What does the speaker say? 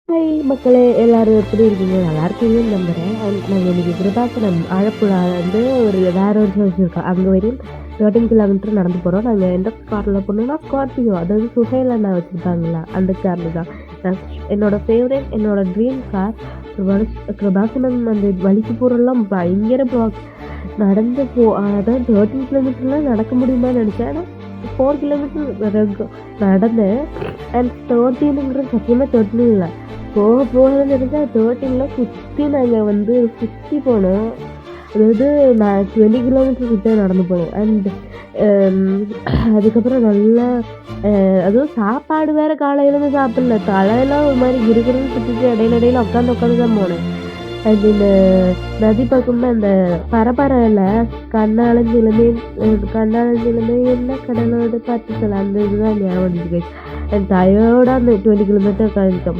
Hi மக்களே! எல்லாரும் எப்படி இருக்கீங்க? நல்லா இருக்கீங்கன்னு நம்புறேன். நாங்க இன்னைக்கு விருதாச்சலம் ஆலப்புழா வந்து வேற ஒரு சர்ச் இருக்கு. அங்க வரையும் 13 கிலோமீட்டர் நடந்து போறோம். நாங்க எந்த கார்ல போனோம்னா, ஸ்கார்பியோ அதாவது சுஹைல் அண்ணா வச்சிருப்பாங்கல்ல, அந்த கார்ல தான். நான் என்னோட ஃபேவரைட் என்னோட ட்ரீம் கார். கிருபாசனம் அந்த வலிக்கு போறதெல்லாம் பயங்கர நடந்து அதாவது 13 கிலோமீட்டர்லாம் நடக்க முடியுமான்னு நெனச்சேன். ஆனா 4 கிலோமீட்டர் நடந்தேன். அண்ட் 13ங்கிறது சத்தியமா 13 இல்ல. போக போகன்னு தெரிஞ்சா 13ல நாங்க வந்து சுத்தி போனோம். அதாவது நான் 20 கிலோமீட்டர் கிட்ட நடந்து போனேன். அண்ட் அதுக்கப்புறம் நல்லா அதுவும் சாப்பாடு வேற காலையிலேருந்து சாப்பிடல. தலையெல்லாம் ஒரு மாரி கிறுகிறுன்னு சுத்திட்டு இடையில உட்காந்து தான் போனேன். அது இந்த நதி பக்கமா அந்த பரபரையில கண்ணாலஞ்சிலுமே என்ன கடலோட பாட்டுக்கள் அந்த இதுதான் ஞாபகம் வந்துச்சு. அண்ட் டயர்டா அந்த 20 கிலோமீட்டர் கழிச்சோம்.